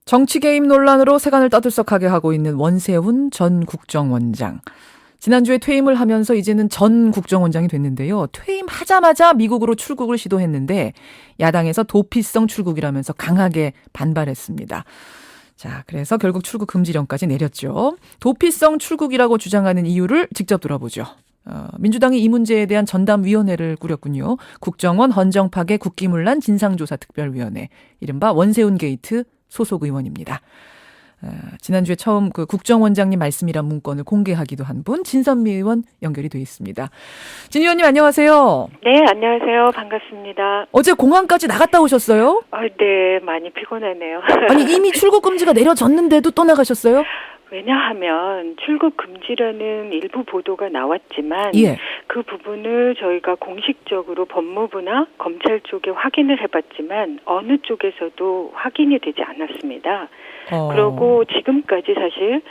정치 개입 논란으로 세간을 떠들썩하게 하고 있는 원세훈 전 국정원장. 지난주에 퇴임을 하면서 이제는 전 국정원장이 됐는데요. 퇴임하자마자 미국으로 출국을 시도했는데 야당에서 도피성 출국이라면서 강하게 반발했습니다. 자, 그래서 결국 출국 금지령까지 내렸죠. 도피성 출국이라고 주장하는 이유를 직접 들어보죠. 민주당이 이 문제에 대한 전담위원회를 꾸렸군요. 국정원 헌정파괴 국기문란 진상조사특별위원회, 이른바 원세훈 게이트 소속 의원입니다. 지난주에 처음 그 국정원장님 말씀이란 문건을 공개하기도 한 분, 진선미 의원 연결이 돼 있습니다. 진 의원님 안녕하세요. 네, 안녕하세요. 반갑습니다. 어제 공항까지 나갔다 오셨어요? 네, 많이 피곤하네요. 아니 이미 출국 금지가 내려졌는데도 또 나가셨어요? 왜냐하면 출국 금지라는 일부 보도가 나왔지만 예. 그 부분을 저희가 공식적으로 법무부나 검찰 쪽에 확인을 해봤지만 어느 쪽에서도 확인이 되지 않았습니다. 그리고 지금까지 사실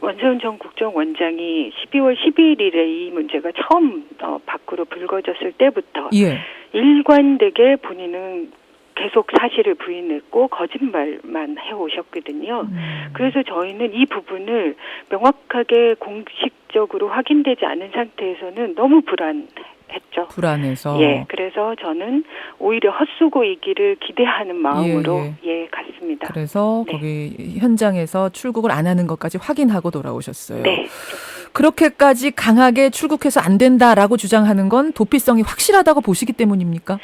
원세훈 전 국정원장이 12월 11일에 이 문제가 처음 밖으로 불거졌을 때부터 예. 일관되게 본인은 계속 사실을 부인했고 거짓말만 해오셨거든요. 그래서 저희는 이 부분을 명확하게 공식적으로 확인되지 않은 상태에서는 너무 불안했죠. 불안해서. 예, 그래서 저는 오히려 헛수고이기를 기대하는 마음으로 갔습니다. 그래서 네. 거기 현장에서 출국을 안 하는 것까지 확인하고 돌아오셨어요. 네. 그렇게까지 강하게 출국해서 안 된다라고 주장하는 건 도피성이 확실하다고 보시기 때문입니까?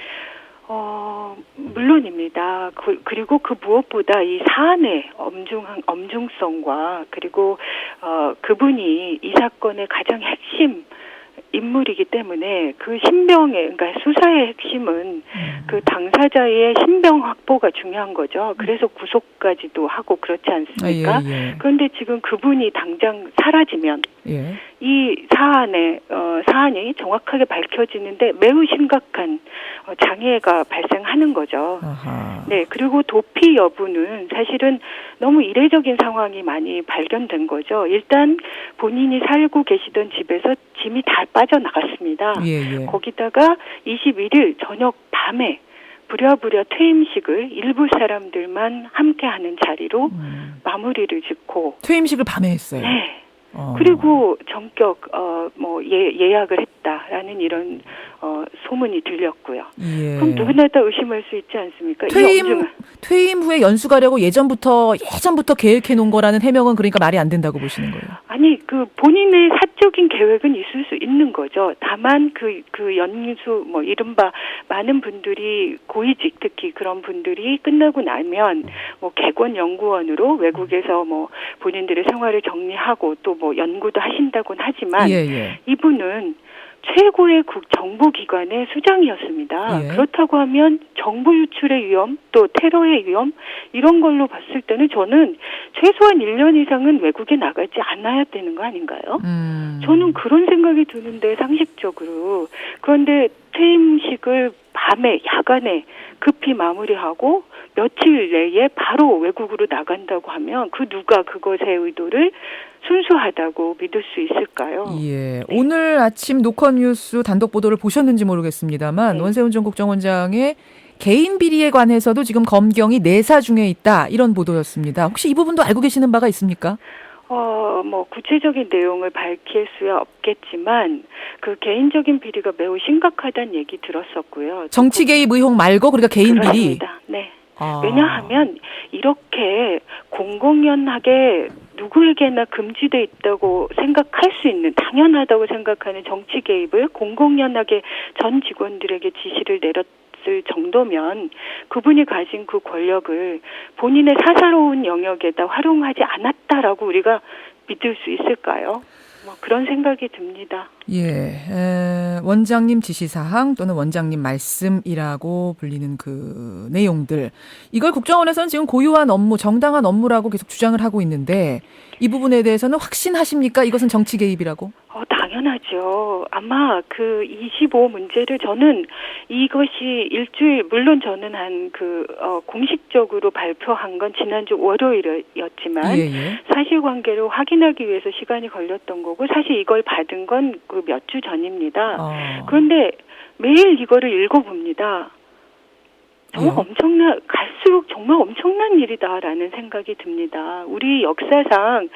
물론입니다. 그리고 그 무엇보다 이 사안의 엄중성과 그리고 그분이 이 사건의 가장 핵심 인물이기 때문에 그 신병의, 그러니까 수사의 핵심은 그 당사자의 신병 확보가 중요한 거죠. 그래서 구속까지도 하고 그렇지 않습니까? 예. 그런데 지금 그분이 당장 사라지면 이 사안이 정확하게 밝혀지는데 매우 심각한 장애가 발생하는 거죠. 아하. 네, 그리고 도피 여부는 사실은 너무 이례적인 상황이 많이 발견된 거죠. 일단 본인이 살고 계시던 집에서 짐이 다 빠져나갔습니다. 예. 거기다가 21일 저녁 밤에 부랴부랴 퇴임식을 일부 사람들만 함께하는 자리로 마무리를 짓고 퇴임식을 밤에 했어요. 네. 그리고 전격 예약을 했다라는 이런 소문이 들렸고요. 예. 그럼 누구나 다 의심할 수 있지 않습니까? 퇴임 후에 연수 가려고 예전부터 계획해 놓은 거라는 해명은 그러니까 말이 안 된다고 보시는 거예요. 아니 그 본인의 사적인 계획은 있을 수 있는 거죠. 다만 그 연수 이른바 많은 분들이 고위직 특히 그런 분들이 끝나고 나면 객원 연구원으로 외국에서 본인들의 생활을 정리하고 또 연구도 하신다고는 하지만 이분은 최고의 정보기관의 수장이었습니다. 그렇다고 하면 정보 유출의 위험, 또 테러의 위험 이런 걸로 봤을 때는 저는 최소한 1년 이상은 외국에 나가지 않아야 되는 거 아닌가요? 저는 그런 생각이 드는데 상식적으로. 그런데 퇴임식을 밤에 야간에 급히 마무리하고 며칠 내에 바로 외국으로 나간다고 하면 그 누가 그것의 의도를 순수하다고 믿을 수 있을까요? 예. 네. 오늘 아침 노컷뉴스 단독 보도를 보셨는지 모르겠습니다만 원세훈 전 국정원장의 개인 비리에 관해서도 지금 검경이 내사 중에 있다 이런 보도였습니다. 혹시 이 부분도 알고 계시는 바가 있습니까? 구체적인 내용을 밝힐 수야 없겠지만 그 개인적인 비리가 매우 심각하다는 얘기 들었었고요. 정치 개입 의혹 말고 그러니까 개인 그렇습니다. 비리. 네. 왜냐하면 이렇게 공공연하게 누구에게나 금지돼 있다고 생각할 수 있는 당연하다고 생각하는 정치 개입을 공공연하게 전 직원들에게 지시를 내렸을 정도면 그분이 가진 그 권력을 본인의 사사로운 영역에다 활용하지 않았다라고 우리가 믿을 수 있을까요? 그런 생각이 듭니다. 예, 원장님 지시사항 또는 원장님 말씀이라고 불리는 그 내용들. 이걸 국정원에서는 지금 고유한 업무, 정당한 업무라고 계속 주장을 하고 있는데 이 부분에 대해서는 확신하십니까? 이것은 정치 개입이라고? 당연하죠. 아마 그 25 문제를 저는 이것이 일주일, 물론 저는 공식적으로 발표한 건 지난주 월요일이었지만 사실관계를 확인하기 위해서 시간이 걸렸던 거고 사실 이걸 받은 건 그 몇 주 전입니다. 그런데 매일 이거를 읽어봅니다. 정말 예. 갈수록 정말 엄청난 일이다라는 생각이 듭니다. 우리 역사상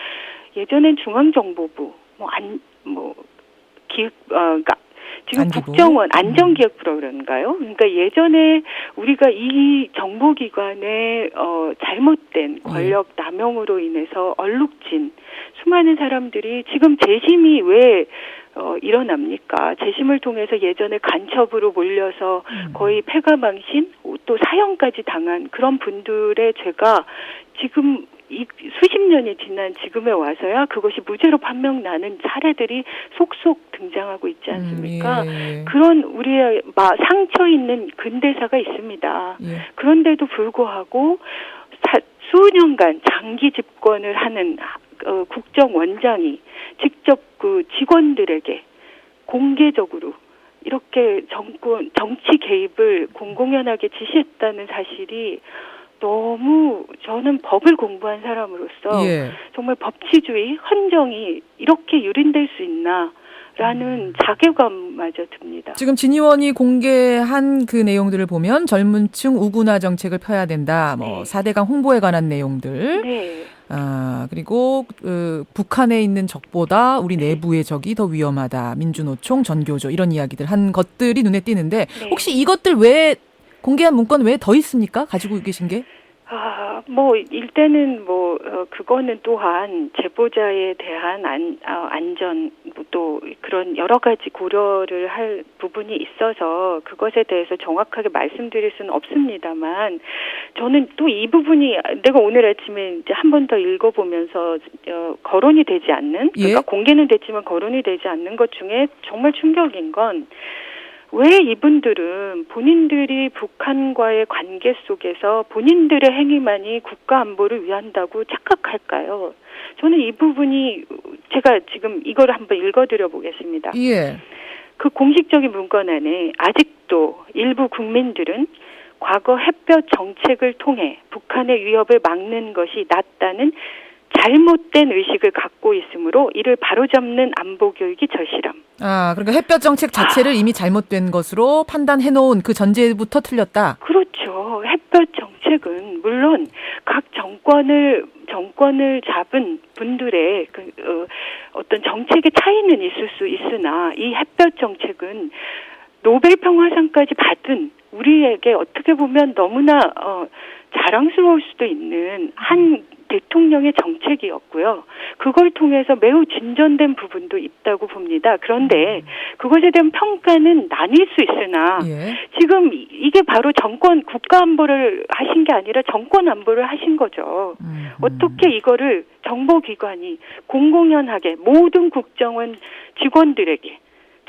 예전엔 중앙정보부, 그러니까 지금 안기부. 국정원 안전기획부라고 그러는가요? 그러니까 예전에 우리가 이 정보기관의 잘못된 권력 남용으로 인해서 얼룩진 수많은 사람들이 지금 재심이 왜 일어납니까? 재심을 통해서 예전에 간첩으로 몰려서 거의 패가망신 또 사형까지 당한 그런 분들의 죄가 지금 수십 년이 지난 지금에 와서야 그것이 무죄로 판명나는 사례들이 속속 등장하고 있지 않습니까? 예. 그런 우리의 상처 있는 근대사가 있습니다. 예. 그런데도 불구하고 수년간 장기 집권을 하는 국정원장이 직접 그 직원들에게 공개적으로 이렇게 정치 개입을 공공연하게 지시했다는 사실이 너무 저는 법을 공부한 사람으로서 예. 정말 법치주의, 헌정이 이렇게 유린될 수 있나라는 자괴감마저 듭니다. 지금 진 의원이 공개한 그 내용들을 보면 젊은 층 우군화 정책을 펴야 된다. 네. 4대강 홍보에 관한 내용들. 네. 그리고 북한에 있는 적보다 우리 내부의 적이 더 위험하다. 민주노총, 전교조 이런 이야기들 한 것들이 눈에 띄는데 네. 혹시 이것들 외에 공개한 문건 외에 더 있습니까? 가지고 계신 게? 일단은 그거는 또한 제보자에 대한 안전, 또 그런 여러 가지 고려를 할 부분이 있어서 그것에 대해서 정확하게 말씀드릴 수는 없습니다만, 저는 또 이 부분이 내가 오늘 아침에 이제 한 번 더 읽어보면서, 거론이 되지 않는, 그러니까 예? 공개는 됐지만 거론이 되지 않는 것 중에 정말 충격인 건, 왜 이분들은 본인들이 북한과의 관계 속에서 본인들의 행위만이 국가 안보를 위한다고 착각할까요? 저는 이 부분이 제가 지금 이걸 한번 읽어드려 보겠습니다. 예. 그 공식적인 문건 안에 아직도 일부 국민들은 과거 햇볕 정책을 통해 북한의 위협을 막는 것이 낫다는 잘못된 의식을 갖고 있으므로 이를 바로잡는 안보 교육이 절실함. 그러니까 햇볕 정책 자체를 이미 잘못된 것으로 판단해 놓은 그 전제부터 틀렸다. 그렇죠. 햇볕 정책은 물론 각 정권을 잡은 분들의 어떤 정책의 차이는 있을 수 있으나 이 햇볕 정책은 노벨 평화상까지 받은 우리에게 어떻게 보면 너무나 자랑스러울 수도 있는 한 대통령의 정책이었고요. 그걸 통해서 매우 진전된 부분도 있다고 봅니다. 그런데 그것에 대한 평가는 나뉠 수 있으나 예. 지금 이게 바로 국가 안보를 하신 게 아니라 정권 안보를 하신 거죠. 어떻게 이거를 정보기관이 공공연하게 모든 국정원 직원들에게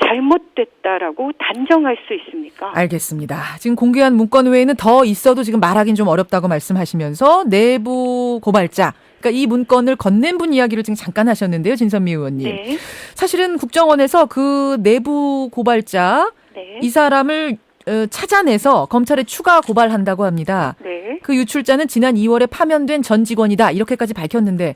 잘못됐다라고 단정할 수 있습니까? 알겠습니다. 지금 공개한 문건 외에는 더 있어도 지금 말하기는 좀 어렵다고 말씀하시면서 내부 고발자, 그러니까 이 문건을 건넨 분 이야기를 지금 잠깐 하셨는데요, 진선미 의원님. 네. 사실은 국정원에서 그 내부 고발자, 네. 이 사람을 찾아내서 검찰에 추가 고발한다고 합니다. 네. 그 유출자는 지난 2월에 파면된 전 직원이다. 이렇게까지 밝혔는데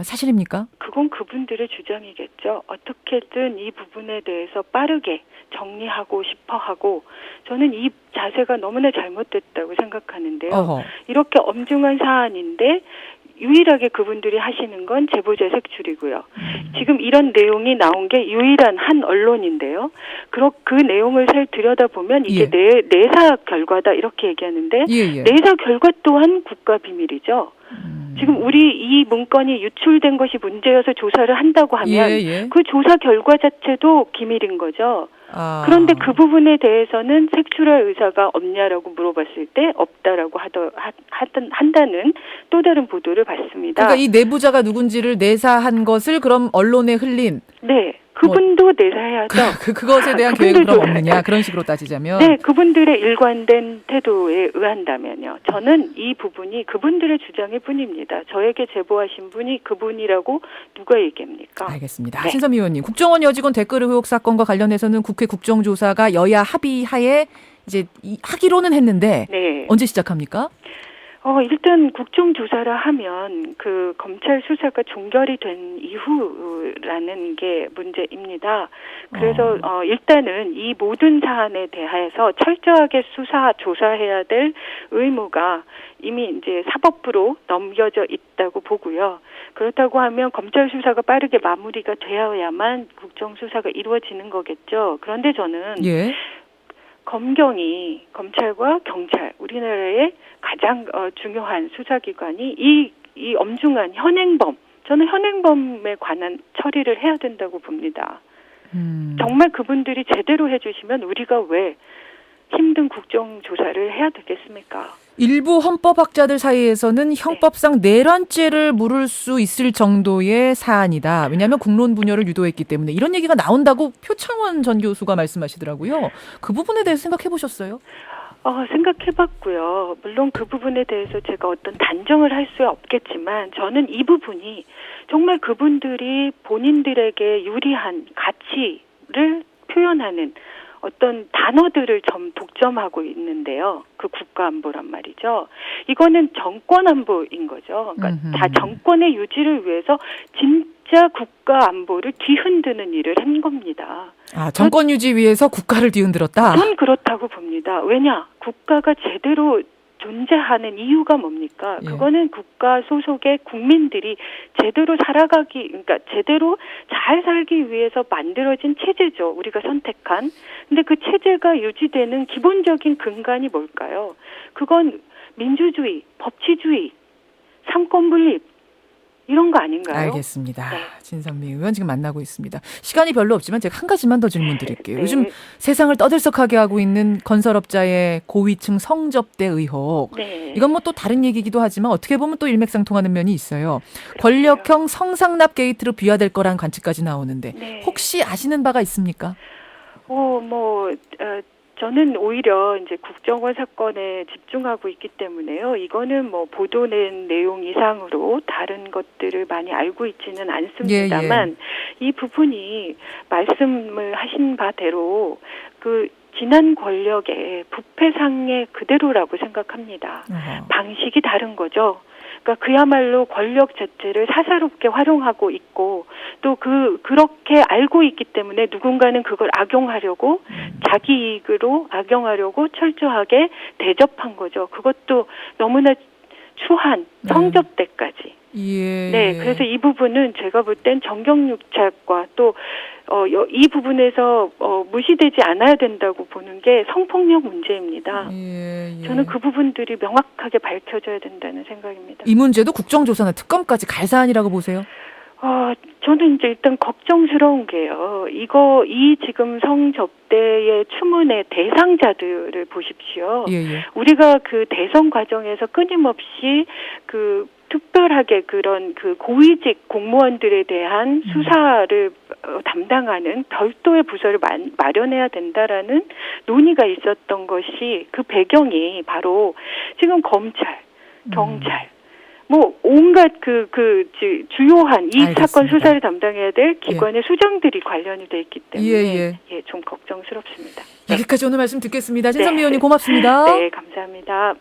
사실입니까? 그건 그분들의 주장이겠죠. 어떻게든 이 부분에 대해서 빠르게 정리하고 싶어 하고 저는 이 자세가 너무나 잘못됐다고 생각하는데요. 어허. 이렇게 엄중한 사안인데 유일하게 그분들이 하시는 건 제보자 색출이고요. 지금 이런 내용이 나온 게 유일한 한 언론인데요. 그 내용을 잘 들여다보면 이게 내사 결과다 이렇게 얘기하는데 예. 내사 결과 또한 국가 비밀이죠. 지금 우리 이 문건이 유출된 것이 문제여서 조사를 한다고 하면 그 조사 결과 자체도 기밀인 거죠. 그런데 그 부분에 대해서는 색출할 의사가 없냐라고 물어봤을 때 없다라고 한다는 또 다른 보도를 봤습니다. 그러니까 이 내부자가 누군지를 내사한 것을 그럼 언론에 흘린. 네. 그분도 내사해야죠. 그것에 대한 계획은 그럼 없느냐. 그런 식으로 따지자면. 네. 그분들의 일관된 태도에 의한다면요. 저는 이 부분이 그분들의 주장일 뿐입니다. 저에게 제보하신 분이 그분이라고 누가 얘기합니까? 알겠습니다. 네. 신선미 의원님. 국정원 여직원 댓글 의혹 사건과 관련해서는 국회 국정조사가 여야 합의하에 이제 하기로는 했는데 네. 언제 시작합니까? 일단 국정조사를 하면 그 검찰 수사가 종결이 된 이후라는 게 문제입니다. 그래서 일단은 이 모든 사안에 대해서 철저하게 조사해야 될 의무가 이미 이제 사법부로 넘겨져 있다고 보고요. 그렇다고 하면 검찰 수사가 빠르게 마무리가 되어야만 국정수사가 이루어지는 거겠죠. 그런데 저는 예. 검경이 검찰과 경찰, 우리나라의 가장 중요한 수사기관이 이 엄중한 저는 현행범에 관한 처리를 해야 된다고 봅니다. 정말 그분들이 제대로 해주시면 우리가 왜 힘든 국정조사를 해야 되겠습니까? 일부 헌법학자들 사이에서는 형법상 내란죄를 물을 수 있을 정도의 사안이다. 왜냐하면 국론 분열을 유도했기 때문에 이런 얘기가 나온다고 표창원 전 교수가 말씀하시더라고요. 그 부분에 대해서 생각해 보셨어요? 생각해봤고요. 물론 그 부분에 대해서 제가 어떤 단정을 할 수 없겠지만 저는 이 부분이 정말 그분들이 본인들에게 유리한 가치를 표현하는 어떤 단어들을 독점하고 있는데요. 그 국가안보란 말이죠. 이거는 정권안보인 거죠. 그러니까 정권의 유지를 위해서 진짜 국가안보를 뒤흔드는 일을 한 겁니다. 정권 유지 위해서 국가를 뒤흔들었다? 전 그렇다고 봅니다. 왜냐? 국가가 제대로 존재하는 이유가 뭡니까? 예. 그거는 국가 소속의 국민들이 그러니까 제대로 잘 살기 위해서 만들어진 체제죠. 우리가 선택한. 근데 그 체제가 유지되는 기본적인 근간이 뭘까요? 그건 민주주의, 법치주의, 삼권분립, 이런 거 아닌가요? 알겠습니다. 네. 진선미 의원 지금 만나고 있습니다. 시간이 별로 없지만 제가 한 가지만 더 질문 드릴게요. 네. 요즘 세상을 떠들썩하게 하고 있는 건설업자의 고위층 성접대 의혹. 네. 이건 뭐 또 다른 얘기이기도 하지만 어떻게 보면 또 일맥상통하는 면이 있어요. 권력형 성상납 게이트로 비화될 거란 관측까지 나오는데 네. 혹시 아시는 바가 있습니까? 저는 오히려 이제 국정원 사건에 집중하고 있기 때문에요. 이거는 뭐 보도낸 내용 이상으로 다른 것들을 많이 알고 있지는 않습니다만 이 부분이 말씀을 하신 바대로 그 지난 권력의 부패상의 그대로라고 생각합니다. 방식이 다른 거죠. 그러니까 그야말로 권력 자체를 사사롭게 활용하고 있고 또 그렇게 알고 있기 때문에 누군가는 그걸 악용하려고 자기 이익으로 악용하려고 철저하게 대접한 거죠. 그것도 너무나 추한 성접대까지. 예. 네, 그래서 이 부분은 제가 볼 땐 정경유착과 또 이 부분에서 무시되지 않아야 된다고 보는 게 성폭력 문제입니다. 예. 저는 그 부분들이 명확하게 밝혀져야 된다는 생각입니다. 이 문제도 국정조사나 특검까지 갈 사안이라고 보세요? 저는 이제 일단 걱정스러운 게요. 이 지금 성접대의 추문의 대상자들을 보십시오. 예. 우리가 그 대선 과정에서 끊임없이 특별하게 그런 고위직 공무원들에 대한 수사를 담당하는 별도의 부서를 마련해야 된다라는 논의가 있었던 것이 그 배경이 바로 지금 검찰, 경찰, 온갖 주요한 이 사건 수사를 담당해야 될 기관의 수장들이 관련이 돼 있기 때문에 좀 걱정스럽습니다. 여기까지 오늘 말씀 듣겠습니다. 진선미 의원님 고맙습니다. 네, 감사합니다.